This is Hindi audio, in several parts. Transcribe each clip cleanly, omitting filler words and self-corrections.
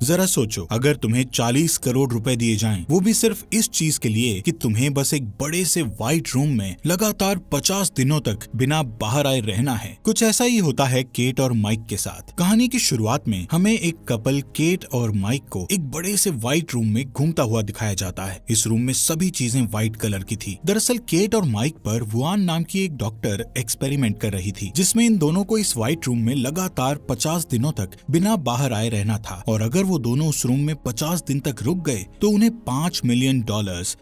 जरा सोचो, अगर तुम्हें 40 करोड़ रुपए दिए जाएं, वो भी सिर्फ इस चीज के लिए कि तुम्हें बस एक बड़े से व्हाइट रूम में लगातार 50 दिनों तक बिना बाहर आए रहना है। कुछ ऐसा ही होता है केट और माइक के साथ। कहानी की शुरुआत में हमें एक कपल केट और माइक को एक बड़े से व्हाइट रूम में घूमता हुआ दिखाया जाता है। इस रूम में सभी चीजें व्हाइट कलर की थी। दरअसल केट और माइक पर वुआन नाम की एक डॉक्टर एक्सपेरिमेंट कर रही थी, जिसमें इन दोनों को इस व्हाइट रूम में लगातार 50 दिनों तक बिना बाहर आए रहना था, और अगर वो दोनों उस रूम में 50 दिन तक रुक गए तो उन्हें $5 मिलियन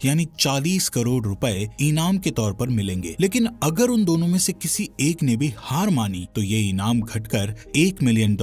यानी 40 करोड़ रुपए इनाम के तौर पर मिलेंगे। लेकिन अगर उन दोनों में से किसी एक ने भी हार मानी तो ये इनाम घटकर $1 मिलियन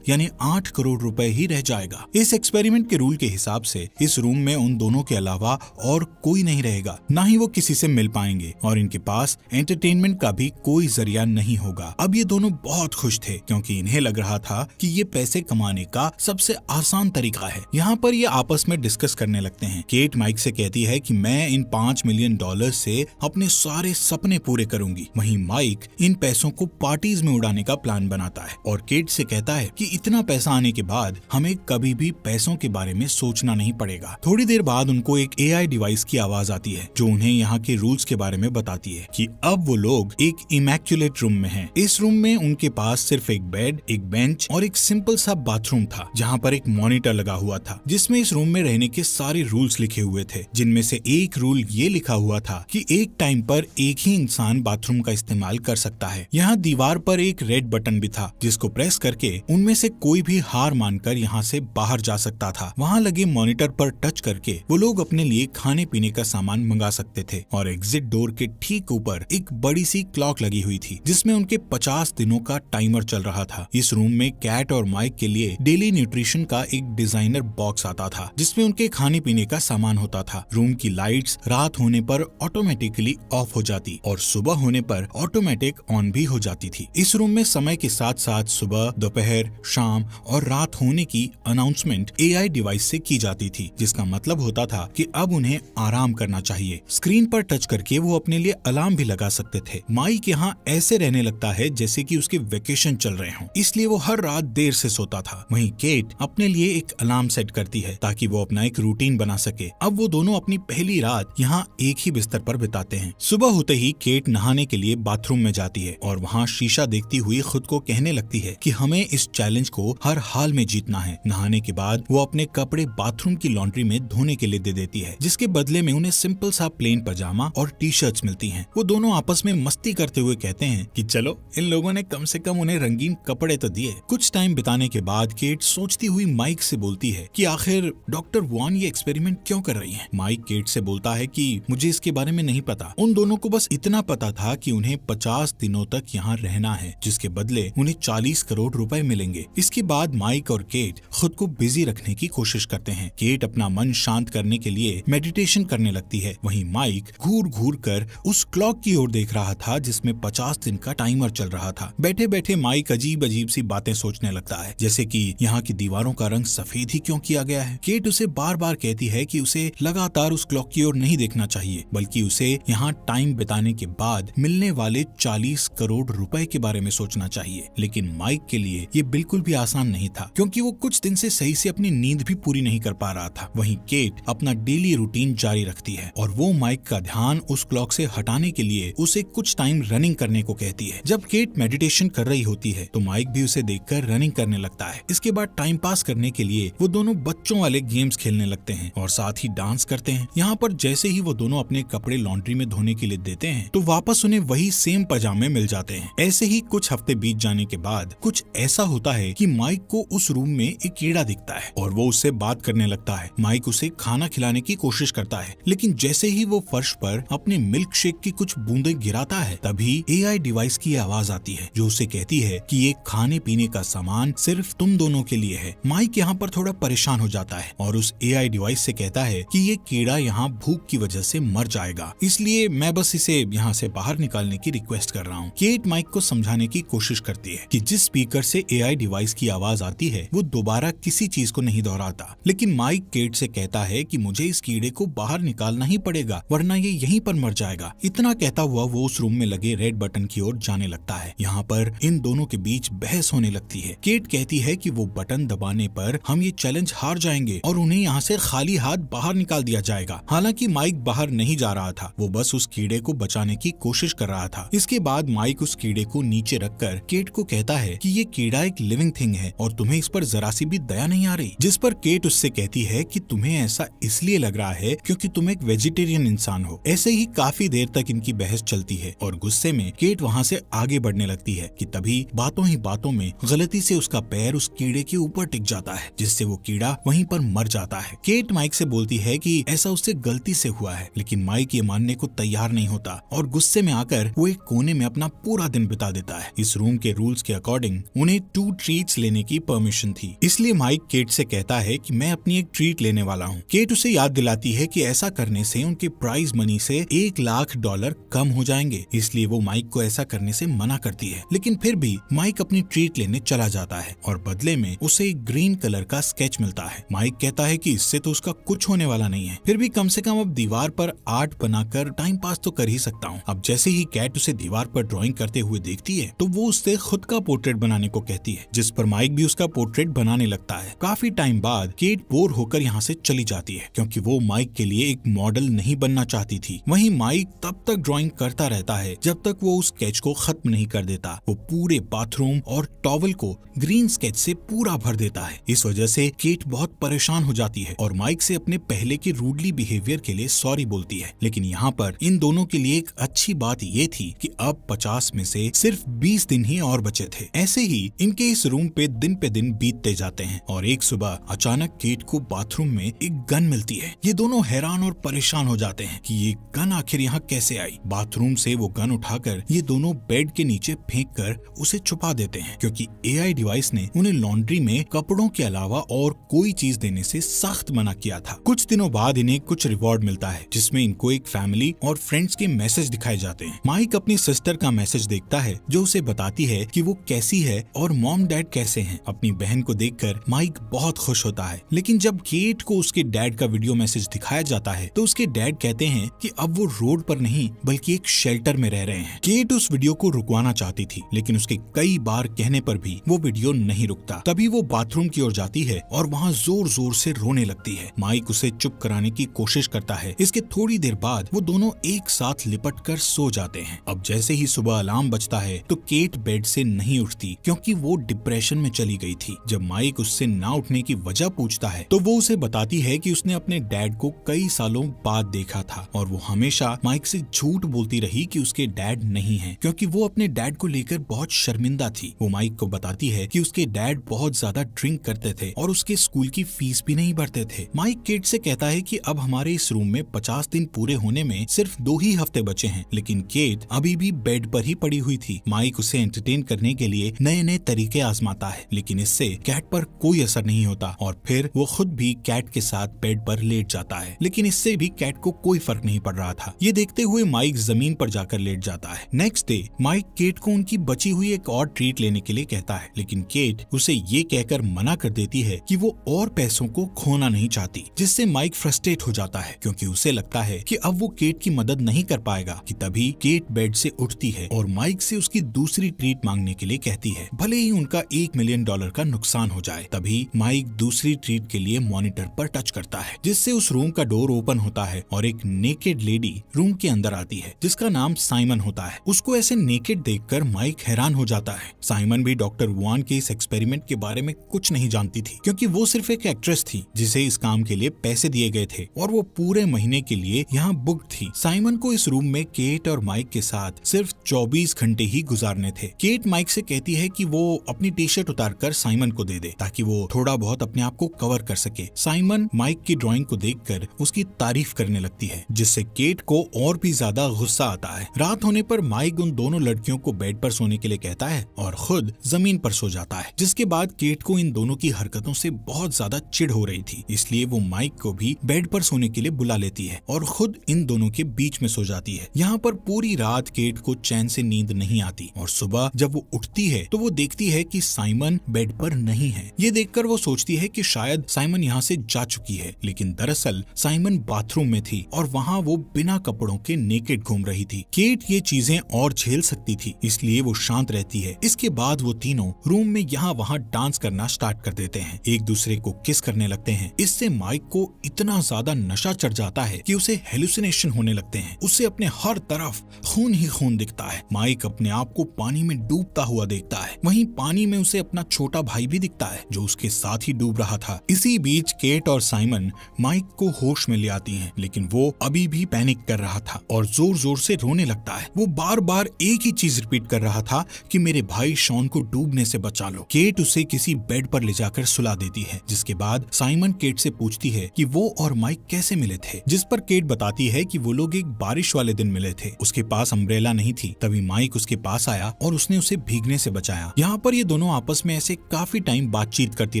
यानी 8 करोड़ रुपए ही रह जाएगा। इस एक्सपेरिमेंट के रूल के हिसाब से इस रूम में उन दोनों के अलावा और कोई नहीं रहेगा, ना ही वो किसी से मिल पाएंगे, और इनके पास एंटरटेनमेंट का भी कोई जरिया नहीं होगा। अब ये दोनों बहुत खुश थे, क्योंकि इन्हें लग रहा था कि ये पैसे कमाने का सबसे आसान तरीका है। यहाँ पर ये आपस में डिस्कस करने लगते हैं। केट माइक से कहती है कि मैं इन $5 मिलियन से अपने सारे सपने पूरे करूंगी। वहीं माइक इन पैसों को पार्टीज में उड़ाने का प्लान बनाता है और केट से कहता है कि इतना पैसा आने के बाद हमें कभी भी पैसों के बारे में सोचना नहीं पड़ेगा। थोड़ी देर बाद उनको एक AI डिवाइस की आवाज आती है, जो उन्हें यहाँ के रूल्स के बारे में बताती है कि अब वो लोग एक इमैक्युलेट रूम में हैं। इस रूम में उनके पास सिर्फ एक बेड, एक बेंच और एक सिंपल सा बाथरूम था, जहाँ पर एक मॉनिटर लगा हुआ था, जिसमें इस रूम में रहने के सारे रूल्स लिखे हुए थे, जिनमें से एक रूल ये लिखा हुआ था कि एक टाइम पर एक ही इंसान बाथरूम का इस्तेमाल कर सकता है। यहाँ दीवार पर एक रेड बटन भी था, जिसको प्रेस करके उनमें से कोई भी हार मानकर यहाँ से बाहर जा सकता था। वहाँ लगे मॉनिटर पर टच करके वो लोग अपने लिए खाने पीने का सामान मंगा सकते थे, और एग्जिट डोर के ठीक ऊपर एक बड़ी सी क्लॉक लगी हुई थी, जिसमें उनके 50 दिनों का टाइमर चल रहा था। इस रूम में कैट और माइक के लिए डेली न्यूट्रिशन का एक डिजाइनर बॉक्स आता था, जिसमें उनके खाने पीने का सामान होता था। रूम की लाइट्स रात होने पर ऑटोमेटिकली ऑफ हो जाती और सुबह होने पर ऑटोमेटिक ऑन भी हो जाती थी। इस रूम में समय के साथ साथ सुबह, दोपहर, शाम और रात होने की अनाउंसमेंट AI डिवाइस से की जाती थी, जिसका मतलब होता था कि अब उन्हें आराम करना चाहिए। स्क्रीन पर टच करके वो अपने लिए अलार्म भी लगा सकते थे। माइक यहाँ ऐसे रहने लगता है जैसे कि उसके वेकेशन चल रहे हों, इसलिए वो हर रात देर से सोता था। वहीं केट अपने लिए एक अलार्म सेट करती है ताकि वो अपना एक रूटीन बना सके। अब वो दोनों अपनी पहली रात यहाँ एक ही बिस्तर पर बिताते हैं। सुबह होते ही केट नहाने के लिए बाथरूम में जाती है और वहाँ शीशा देखती हुई खुद को कहने लगती है कि हमें इस चैलेंज को हर हाल में जीतना है। नहाने के बाद वो अपने कपड़े बाथरूम की लॉन्ड्री में धोने के लिए दे देती है, जिसके बदले में उन्हें सिंपल सा प्लेन पजामा और टी-शर्ट्स मिलती हैं। वो दोनों आपस में मस्ती करते हुए कहते हैं कि चलो, इन लोगों ने कम से कम उन्हें रंगीन कपड़े तो दिए। कुछ टाइम बिताने के बाद केट सोचती हुई माइक से बोलती है कि आखिर डॉक्टर वुआन ये एक्सपेरिमेंट क्यों कर रही है। माइक केट से बोलता है कि मुझे इसके बारे में नहीं पता। उन दोनों को बस इतना पता था कि उन्हें 50 दिनों तक यहाँ रहना है, जिसके बदले उन्हें 40 करोड़ रुपए मिलेंगे। इसके बाद माइक और केट खुद को बिजी रखने की कोशिश करते हैं। केट अपना मन शांत करने के लिए मेडिटेशन करने लगती है। वहीं माइक घूर घूर कर उस क्लॉक की ओर देख रहा था, जिसमें 50 दिन का टाइमर चल रहा था। बैठे बैठे माइक अजीब अजीब सी बातें सोचने लगता है, जैसे कि यहाँ की दीवारों का रंग सफेद ही क्यों किया गया है। केट उसे बार बार कहती है कि उसे लगातार उस क्लॉक की ओर नहीं देखना चाहिए, बल्कि उसे यहाँ टाइम बिताने के बाद मिलने वाले 40 करोड़ रुपए के बारे में सोचना चाहिए। लेकिन माइक के लिए ये बिल्कुल भी आसान नहीं था, क्योंकि वो कुछ दिन से सही से अपनी नींद भी पूरी नहीं कर पा रहा था। वहीं केट अपना डेली रूटीन जारी रखती है और वो माइक का ध्यान उस क्लॉक से हटाने के लिए उसे कुछ टाइम रनिंग करने को कहती है। जब केट मेडिटेशन कर रही होती है तो माइक भी उसे देखकर रनिंग करने लगता है। इसके बाद टाइम पास करने के लिए वो दोनों बच्चों वाले गेम्स खेलने लगते हैं और साथ ही डांस करते हैं। यहाँ पर जैसे ही वो दोनों अपने कपड़े लॉन्ड्री में धोने के लिए देते हैं तो वापस उन्हें वही सेम पजामे मिल जाते हैं। ऐसे ही कुछ हफ्ते बीत जाने के बाद कुछ ऐसा होता है कि माइक को उस रूम में एक कीड़ा दिखता है और वो उससे बात करने लगता है। माइक उसे खाना खिलाने की कोशिश करता है, लेकिन जैसे ही वो फर्श पर अपने मिल्क शेक की कुछ बूंदें गिराता है, तभी AI डिवाइस की आवाज आती है जो उसे कहती है कि ये खाने पीने का सामान सिर्फ तुम दोनों के लिए है। माइक यहाँ पर थोड़ा परेशान हो जाता है और उस AI डिवाइस से कहता है कि ये कीड़ा यहाँ भूख की वजह से मर जाएगा, इसलिए मैं बस इसे यहाँ से बाहर निकालने की रिक्वेस्ट कर रहा हूँ। केट माइक को समझाने की कोशिश करती है कि जिस स्पीकर से AI डिवाइस की आवाज आती है वो दोबारा किसी चीज को नहीं दोहराता, लेकिन माइक केट से कहता है कि मुझे इस कीड़े को बाहर निकालना ही पड़ेगा, वरना ये यहीं पर मर जाएगा। इतना कहता हुआ वो उस रूम में लगे रेड बटन की ओर जाने लगता है। यहाँ पर इन दोनों के बीच बहस होने लगती है। केट कहती है कि वो बटन दबाने पर पर हम ये चैलेंज हार जाएंगे और उन्हें यहाँ से खाली हाथ बाहर निकाल दिया जाएगा। हालांकि माइक बाहर नहीं जा रहा था, वो बस उस कीड़े को बचाने की कोशिश कर रहा था। इसके बाद माइक उस कीड़े को नीचे रखकर केट को कहता है कि ये कीड़ा एक लिविंग थिंग है और तुम्हें इस पर जरा सी भी दया नहीं आ रही। जिस पर केट उससे कहती है कि तुम्हें ऐसा इसलिए लग रहा है क्योंकि तुम एक वेजिटेरियन इंसान हो। ऐसे ही काफी देर तक इनकी बहस चलती है और गुस्से में केट वहाँ से आगे बढ़ने लगती है कि तभी बातों ही बातों में गलती से उसका पैर उस कीड़े के ऊपर टिक जाता है, जिससे वो कीड़ा वहीं पर मर जाता है। केट माइक से बोलती है कि ऐसा उससे गलती से हुआ है, लेकिन माइक ये मानने को तैयार नहीं होता और गुस्से में आकर वो एक कोने में अपना पूरा दिन बिता देता है। इस रूम के रूल्स के अकॉर्डिंग उन्हें 2 ट्रीट्स लेने की परमिशन थी, इसलिए माइक केट से कहता है कि मैं अपनी एक ट्रीट लेने वाला हूँ। केट उसे याद दिलाती है कि ऐसा करने से उनके प्राइज मनी से $1,00,000 कम हो जाएंगे, इसलिए वो माइक को ऐसा करने से मना करती है। लेकिन फिर भी माइक अपनी ट्रीट लेने चला जाता है और बदले में उसे एक ग्रीन कलर का स्केच मिलता है। माइक कहता है कि इससे तो उसका कुछ होने वाला नहीं है, फिर भी कम से कम अब दीवार पर आर्ट बनाकर टाइम पास तो कर ही सकता हूँ। अब जैसे ही कैट उसे दीवार पर ड्राइंग करते हुए देखती है तो वो उससे खुद का पोर्ट्रेट बनाने को कहती है, जिस पर माइक भी उसका पोर्ट्रेट बनाने लगता है। काफी टाइम बाद केट बोर होकर यहाँ से चली जाती है क्योंकि वो माइक के लिए एक मॉडल नहीं बनना चाहती थी। वहीं माइक तब तक ड्राइंग करता रहता है जब तक वो उस स्केच को खत्म नहीं कर देता। वो पूरे बाथरूम और टॉवल को ग्रीन स्केच से पूरा भर देता है। इस वजह से केट बहुत परेशान हो जाती है और माइक से अपने पहले के रूडली बिहेवियर के लिए सॉरी बोलती है। लेकिन यहाँ पर इन दोनों के लिए एक अच्छी बात ये थी कि अब 50 में से सिर्फ 20 दिन ही और बचे थे। ऐसे ही इनके इस रूम पे दिन बीतते जाते हैं और एक सुबह अचानक केट को बाथरूम में एक गन मिलती है। ये दोनों हैरान और परेशान हो जाते हैं कि ये गन आखिर यहाँ कैसे आई। बाथरूम से वो गन उठाकर ये दोनों बेड के नीचे फेंक कर उसे छुपा देते हैं क्योंकि AI डिवाइस ने उन्हें लॉन्ड्री में कपड़ों के अलावा और कोई चीज देने से सख्त मना किया था। कुछ दिनों बाद इन्हें कुछ रिवॉर्ड मिलता है जिसमें इनको एक फैमिली और फ्रेंड्स के मैसेज दिखाए जाते हैं। माइक अपनी सिस्टर का मैसेज देखता है जो उसे बताती है कि वो कैसी है और मॉम डैड कैसे हैं। अपनी बहन को देखकर माइक बहुत खुश होता है, लेकिन जब केट को उसके डैड का वीडियो मैसेज दिखाया जाता है तो उसके डैड कहते हैं कि अब वो रोड पर नहीं बल्कि एक शेल्टर में रह रहे हैं। केट उस वीडियो को रुकवाना चाहती थी, लेकिन उसके कई बार कहने पर भी वो वीडियो नहीं रुकता। तभी वो बाथरूम की ओर जाती है और वहाँ जोर जोर से रोने लगती है। माइक उसे चुप कराने की कोशिश करता है। इसके थोड़ी देर बाद वो दोनों एक साथ लिपट कर सो जाते हैं। अब जैसे ही सुबह अलार्म बजता है तो केट बेड से नहीं उठती क्योंकि वो डिप्रेशन में चली गई थी। जब माइक उससे ना उठने की वजह पूछता है तो वो उसे बताती है कि उसने अपने डैड को कई सालों बाद देखा था और वो हमेशा माइक से झूठ बोलती रही कि उसके डैड नहीं है क्योंकि वो अपने डैड को लेकर बहुत शर्मिंदा थी। वो माइक को बताती है कि उसके डैड बहुत ज्यादा ड्रिंक करते थे और उसके स्कूल की फीस भी नहीं भरते थे। माइक केट से कहता है कि अब हमारे इस रूम में 50 दिन पूरे होने में सिर्फ 2 ही हफ्ते बचे हैं, लेकिन केट अभी भी बेड पर ही पड़ी हुई थी। माइक उसे एंटरटेन करने के लिए नए नए तरीके आजमाता है, लेकिन इससे कैट पर कोई असर नहीं होता और फिर वो खुद भी कैट के साथ बेड पर लेट जाता है, लेकिन इससे भी कैट को कोई फर्क नहीं पड़ रहा था। ये देखते हुए माइक जमीन पर जाकर लेट जाता है। नेक्स्ट डे माइक केट को उनकी बची हुई एक और ट्रीट लेने के लिए कहता है, लेकिन केट उसे ये कहकर मना कर देती है कि वो और पैसों को खोना नहीं चाहती, जिससे माइक फ्रस्ट्रेट हो जाता है क्योंकि उसे लगता है कि अब वो केट की मदद नहीं कर पाएगा। कि तभी केट बेड से उठती है और माइक से उसकी दूसरी ट्रीट मांगने के लिए कहती है, भले ही उनका $1 मिलियन का नुकसान हो जाए। तभी माइक दूसरी ट्रीट के लिए मॉनिटर पर टच करता है, जिससे उस रूम का डोर ओपन होता है और एक नेकेड लेडी रूम के अंदर आती है जिसका नाम साइमन होता है। उसको ऐसे नेकेड देखकर माइक हैरान हो जाता है। साइमन भी डॉक्टर वुआन के इस एक्सपेरिमेंट के बारे में कुछ नहीं जानती थी क्योंकि वो सिर्फ एक एक्ट्रेस थी जिसे इस काम के लिए पैसे दिए गए थे और वो पूरे महीने के लिए यहाँ बुक थी। साइमन को इस रूम में केट और माइक के साथ सिर्फ 24 घंटे ही गुजारने थे। केट माइक से कहती है कि वो अपनी टी शर्ट उतारकर साइमन को दे दे ताकि वो थोड़ा बहुत अपने आप को कवर कर सके। साइमन माइक की ड्राइंग को देखकर उसकी तारीफ करने लगती है, जिससे केट को और भी ज्यादा गुस्सा आता है। रात होने पर माइक उन दोनों लड़कियों को बेड पर सोने के लिए कहता है और खुद जमीन पर सो जाता है, जिसके बाद केट को इन दोनों की हरकतों से बहुत ज्यादा चिढ़ हो रही थी, इसलिए वो माइक को भी बेड पर सोने के लिए बुला लेती है और खुद इन दोनों के बीच में सो जाती है। यहाँ पर पूरी रात केट को चैन से नींद नहीं आती और सुबह जब वो उठती है तो वो देखती है कि साइमन बेड पर नहीं है। ये देखकर वो सोचती है कि शायद साइमन यहाँ से जा चुकी है, लेकिन दरअसल साइमन बाथरूम में थी और वहाँ वो बिना कपड़ों के नेकेड घूम रही थी। केट ये चीजें और झेल सकती थी, इसलिए वो शांत रहती है। इसके बाद वो तीनों रूम में यहाँ वहाँ डांस करना स्टार्ट कर देते हैं, एक दूसरे को किस करने लगते हैं। इससे माइक को इतना ज्यादा नशा चढ़ जाता है कि उसे हेलुसिनेशन होने लगते हैं। उसे अपने हर तरफ खून ही खून दिखता है। माइक अपने आप को पानी में डूबता हुआ देखता है। वहीं पानी में उसे अपना छोटा भाई भी दिखता है जो उसके साथ ही डूब रहा था। इसी बीच केट और साइमन माइक को होश में ले आती हैं, लेकिन वो अभी भी पैनिक कर रहा था और जोर जोर से रोने लगता है। वो बार बार एक ही चीज रिपीट कर रहा था कि मेरे भाई शॉन को डूबने से बचा लो। केट उसे किसी बेड पर ले जाकर सुला देती है, जिसके बाद साइमन केट से पूछती है कि वो और माइक कैसे मिले थे, जिस पर केट बताती है कि वो लोग एक बारिश वाले दिन मिले थे। उसके पास अम्ब्रेला नहीं थी। तभी माइक उसके पास आया और उसने उसे भीगने से बचाया। यहाँ पर ये दोनों आपस में ऐसे काफी टाइम बातचीत करती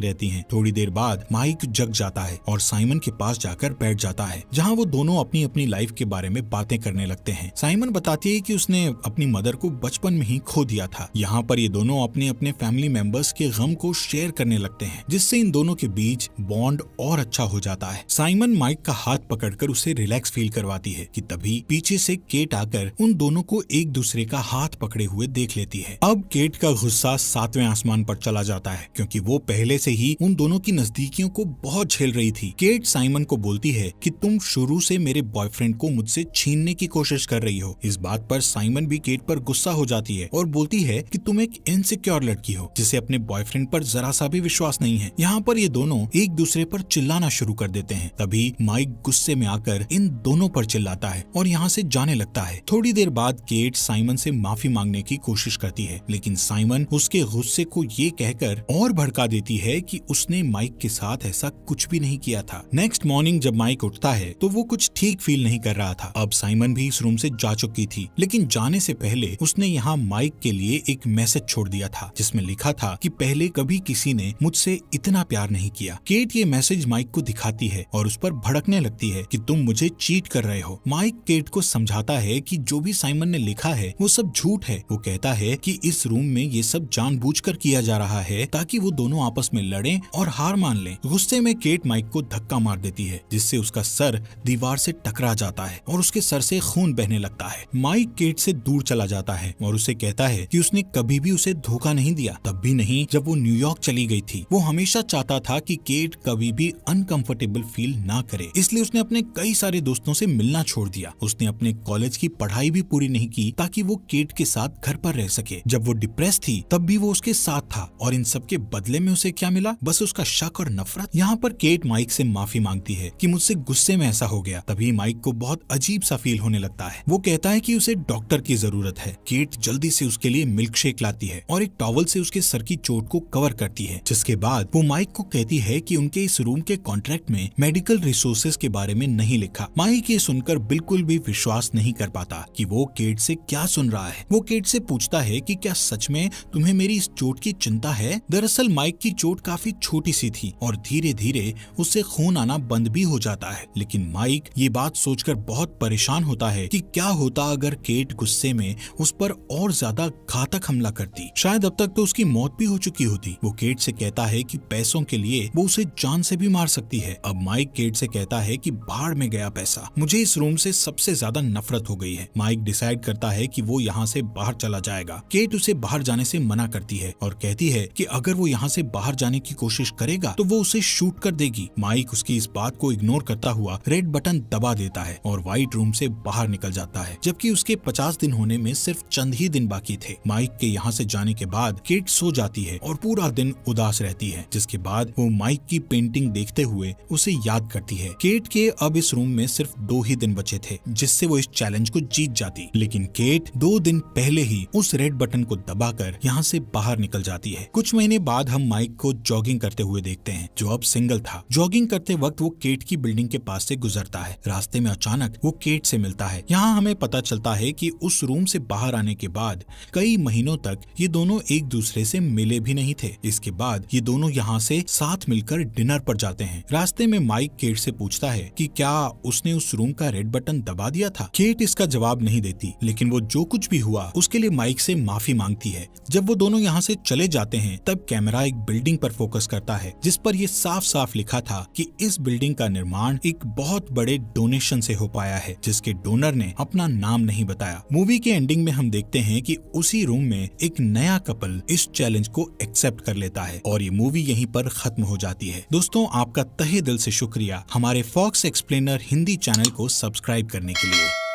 रहती हैं। थोड़ी देर बाद माइक जग जाता है और साइमन के पास जाकर बैठ जाता है, जहाँ वो दोनों अपनी अपनी लाइफ के बारे में बातें करने लगते हैं। साइमन बताती है कि उसने अपनी मदर को बचपन में ही खो दिया था। यहाँ पर ये दोनों अपने अपने फैमिली मेंबर्स के गम को शेयर करने लगते हैं, जिससे इन दोनों के बीच बॉन्ड और अच्छा हो जाता है। साइमन माइक का हाथ पकड़कर उसे रिलैक्स फील करवाती है कि तभी पीछे से केट आकर उन दोनों को एक दूसरे का हाथ पकड़े हुए देख लेती है। अब केट का गुस्सा 7वें आसमान पर चला जाता है, क्योंकि वो पहले से ही उन दोनों की नजदीकियों को बहुत झेल रही थी। केट साइमन को बोलती है कि तुम शुरू से मेरे बॉयफ्रेंड को मुझसे छीनने की कोशिश कर रही हो। इस बात पर साइमन भी केट पर गुस्सा हो जाती है और बोलती है कि तुम एक इनसिक्योर लड़की हो जिसे अपने बॉयफ्रेंड पर जरा सा भी विश्वास नहीं है। यहाँ पर ये दोनों एक दूसरे पर चिल्लाना शुरू कर देते हैं। तभी माइक गुस्से में आकर इन दोनों पर चिल्लाता है और यहाँ से जाने लगता है। थोड़ी देर बाद केट साइमन से माफी मांगने की कोशिश करती है, लेकिन साइमन उसके गुस्से को ये कहकर और भड़का देती है कि उसने माइक के साथ ऐसा कुछ भी नहीं किया था। नेक्स्ट मॉर्निंग जब माइक उठता है तो वो कुछ ठीक फील नहीं कर रहा था। अब साइमन भी इस रूम से जा चुकी थी, लेकिन जाने से पहले उसने यहाँ माइक के लिए एक मैसेज छोड़ दिया था, जिसमें लिखा था कि पहले कभी किसी ने मुझसे इतना प्यार नहीं किया। केट ये मैसेज माइक को दिखाती है और उस पर भड़कने लगती है कि तुम मुझे चीट कर रहे हो। माइक केट को समझाता है कि जो भी साइमन ने लिखा है वो सब झूठ है। वो कहता है कि इस रूम में ये सब जानबूझकर किया जा रहा है ताकि वो दोनों आपस में लड़ें और हार मान लें। गुस्से में केट माइक को धक्का मार देती है, जिससे उसका सर दीवार से टकरा जाता है और उसके सर से खून बहने लगता है। माइक केट से दूर चला जाता है और उसे कहता है कि उसने कभी भी उसे धोखा नहीं दिया, तब भी नहीं जब वो न्यूयॉर्क चली गई थी। वो हमेशा चाहता था कि केट कभी भी अनकंफर्टेबल फील ना करे, इसलिए उसने अपने कई सारे दोस्तों से मिलना छोड़ दिया। उसने अपने कॉलेज की पढ़ाई भी पूरी नहीं की ताकि वो केट के साथ घर पर रह सके। जब वो डिप्रेस थी तब भी वो उसके साथ था, और इन सब के बदले में उसे क्या मिला? बस उसका शक और नफरत। यहाँ पर केट माइक से माफी मांगती है कि मुझसे गुस्से में ऐसा हो गया। तभी माइक को बहुत अजीब सा फील होने लगता है। वो कहता है कि उसे डॉक्टर की जरूरत है। केट जल्दी से उसके लिए मिल्क शेक लाती है और एक टॉवल से उसके सर की चोट को कवर करती है, जिसके बाद वो माइक को कहती है कि उनके इस रूम के कॉन्ट्रैक्ट में मेडिकल रिसोर्सेज के बारे में नहीं लिखा। माइक ये सुनकर बिल्कुल भी विश्वास नहीं कर पाता कि वो केट से क्या सुन रहा है। वो केट से पूछता है कि क्या सच में तुम्हें मेरी इस चोट की चिंता है? दरअसल माइक की चोट काफी छोटी सी थी और धीरे धीरे उससे खून आना बंद भी हो जाता है। लेकिन माइक ये बात सोचकर बहुत परेशान होता है कि क्या होता अगर केट गुस्से में उस पर और ज्यादा घातक हमला करती। शायद अब तक तो उसकी मौत भी हो चुकी होती। वो केट से कहता है कि पैसों के लिए वो उसे जान से भी मार सकती है। अब माइक केट से कहता है कि भाड़ में गया पैसा, मुझे इस रूम से सबसे ज्यादा नफरत हो गई है। माइक डिसाइड करता है कि वो यहाँ से बाहर चला जाएगा। केट उसे बाहर जाने से मना करती है और कहती है कि अगर वो यहाँ से बाहर जाने की कोशिश करेगा तो वो उसे शूट कर देगी। माइक उसकी इस बात को इग्नोर करता हुआ रेड बटन दबा देता है और व्हाइट रूम से बाहर निकल जाता है, जबकि उसके 50 दिन होने में सिर्फ चंद ही दिन बाकी थे। माइक के यहाँ से जाने के बाद केट सो जाती है और पूरा दिन उदास रहती है, जिसके बाद वो माइक की पेंटिंग देखते हुए उसे याद करती है। केट के अब इस रूम में सिर्फ 2 ही दिन बचे थे जिससे वो इस चैलेंज को जीत जाती, लेकिन केट 2 दिन पहले ही उस रेड बटन को दबाकर यहाँ से बाहर निकल जाती है। कुछ महीने बाद हम माइक को जॉगिंग करते हुए देखते हैं, जो अब सिंगल था। जॉगिंग करते वक्त वो केट की बिल्डिंग के पास से गुजरता है। रास्ते में अचानक वो केट से मिलता है। यहाँ हमें पता चलता है कि उस रूम से बाहर आने के बाद कई महीनों तक ये दोनों एक दूसरे से मिले भी नहीं थे। इसके बाद ये दोनों यहाँ से साथ मिलकर डिनर पर जाते हैं। रास्ते में माइक केट से पूछता है कि क्या उसने उस रूम का रेड बटन दबा दिया था। केट इसका जवाब नहीं देती, लेकिन वो जो कुछ भी हुआ उसके लिए माइक से माफी मांगती है। जब वो दोनों यहाँ से चले जाते हैं तब कैमरा एक बिल्डिंग पर फोकस करता है, जिस पर ये साफ साफ लिखा था कि इस बिल्डिंग का निर्माण एक बहुत बड़े डोनेशन से हो पाया है, जिसके डोनर ने अपना नाम नहीं बताया। मूवी के एंडिंग में हम देखते हैं कि उसी रूम में एक नया कपल इस चैलेंज को एक्सेप्ट कर लेता है और ये ये मूवी यहीं पर खत्म हो जाती है। दोस्तों, आपका तहे दिल से शुक्रिया हमारे फॉक्स एक्सप्लेनर हिंदी चैनल को सब्सक्राइब करने के लिए।